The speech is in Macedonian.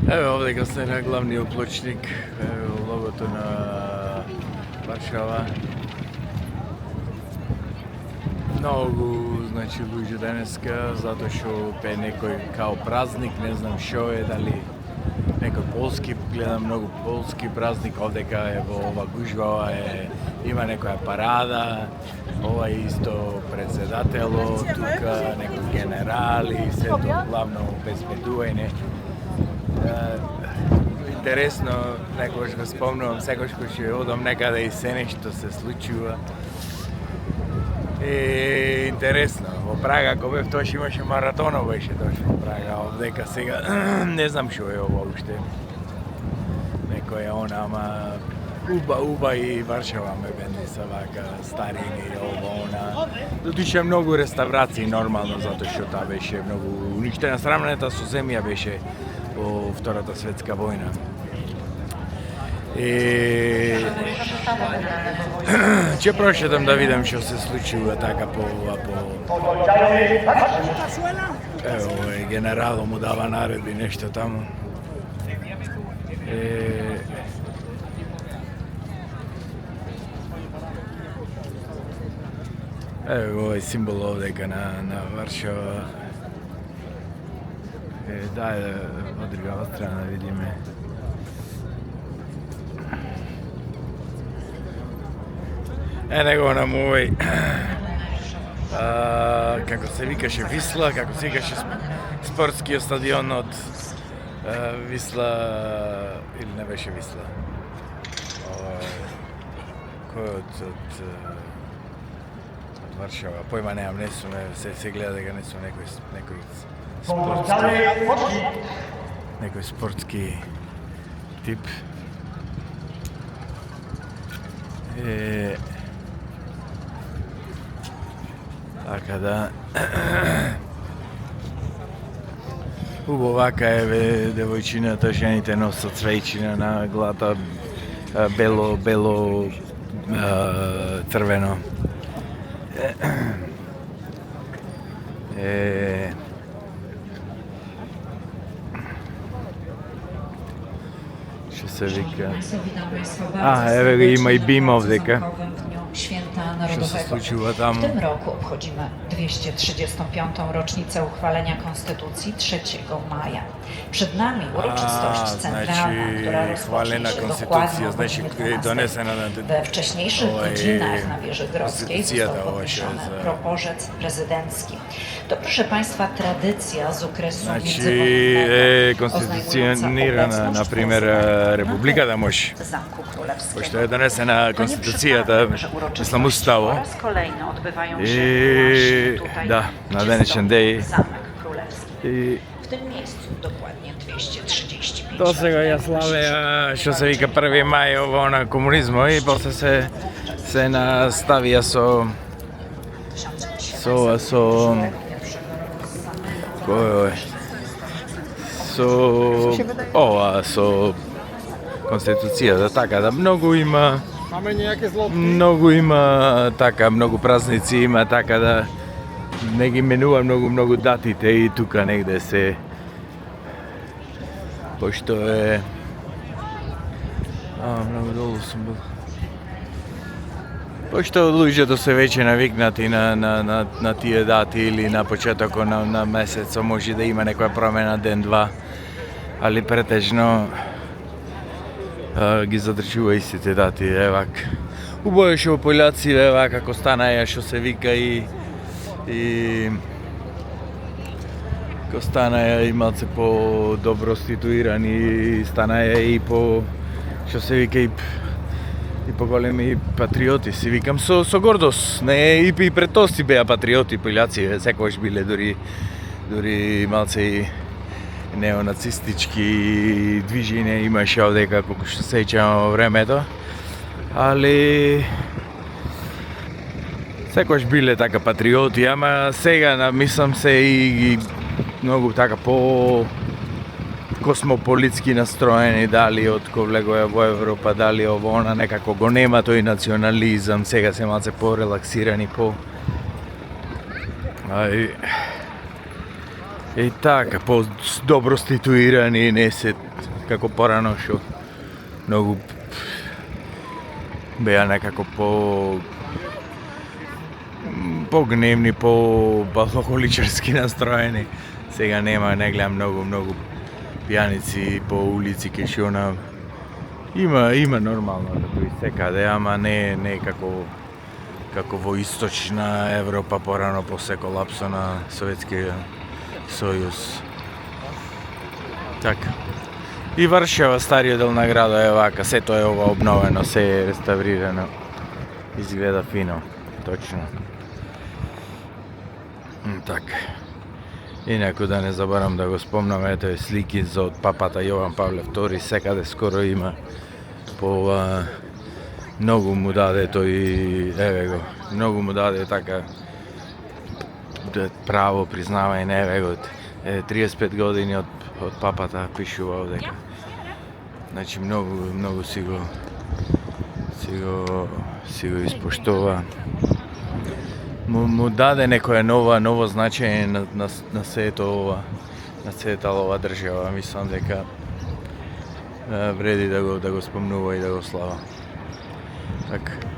Evo ovdje ga ste na glavni opločnik, evo logoto na Varšava. Mnogo, znači, luѓе денеска, затоа што пе некој као празник, не знам што е, дали некој полски, гледам многу полски празник, овдека е во ова гужва, ова е, има некоја парада, ова е исто председатело, тука некој генерали, сето главно безбедување. Интересно, некогаш го спомнувам, секогаш кога ќе одам некаде и се нешто се случува. Интересно, во Прага, кога бев тоаш имаше маратоно, беше точно во Прага, овдека сега не знам што е ова уште. Некоја она, ама Уба и Варшава ме бенди са вака старини, ова, она. Дотиче многу реставрации нормално, затоа што таа беше многу уништена. Срамната со земја беше во Втората светска војна. Ќе прошетам да видам што се случува така по Ево, генерало му дава наредби нешто таму. Ево овој символ овдека на Варшава. Дај да од другава страна видиме. Него нам овој, како се викаше Висла, како се викаше спортскиот стадион од Висла, или не беше Висла? Кој од Варшава? Појма немам, не сум, се гледа дека не сум некој спортски тип. Така да. Убаво вака е девојчината, жените носат цвејчина на глата, бело црвено. Што се вика? Еве го има и бим овдека. Święta Narodowego. W tym roku obchodzimy 235. rocznicę uchwalenia Konstytucji 3 maja. Przed nami uroczystość centralna, która rozpocznie się dokładnie o godzinie 12. We wcześniejszych godzinach na wieży Grodzkiej został powieszony proporzec prezydencki. To, proszę Państwa, tradycja z okresu międzywojennego, konstytucionirana, na primer, Republika da može. Pošto je donesena konstitucijata, mislim, ustavo. I da, na današnji dej. W tym miejscu dokładnie 235. To se ga slavia, što se vika 1. maj, ovo na komunizmu, i posle se nastavija so konstitucija, така да многу има така, многу празници има, така да не ги менува многу датите и тука негде се, пошто е многу долу сум бил. Пошто луѓето се веќе навикнати на тие дати или на почетокот на месецот, може да има некоја промена ден-два, али претежно ги задржува истите дати, евак. Убаво што пољаци, евак, како станаја, што се вика и како станаја и малце по-добро ституирани, станаја и по, што се вика, и поголеми патриоти, си викам, со гордост, не, и пред тоа си беа патриоти, пољаци, секогаш биле дури малце и неонацистички движења имаше овдека, колку што се сеќавам во времето, али секогаш биле така патриоти, ама сега мислам се и многу така по космополитски настроени, дали од кога влегоја во Европа, дали ово она, некако го нема тој национализам, сега се малце по-релаксирани, И така, добро situirani, не се како порано што многу беа некако погневни, алкохоличарски настроени. Сега не гледам многу пијаници по улици ке што има нормално како и секаде, ама не како во источна Европа порано после колапсо на Советскиот Сојуз. Така. И Варшава, стариот дел на градот е вака, сето е ова обновено, се е реставрирано. Изгледа фино, точно. Така. Инаку да не заборам да го спомнам, ето е слики од папата Јован Павле II, секаде скоро има по многу му даде тој, еве го, многу му даде така право признавање, еве го, 35 години од папата пишува овдека. Значи многу си го испоштува. Му даде некоја ново значење на сето ова, на сета ова држава. Мислам дека вреди да го спомнува и да го слава. Така.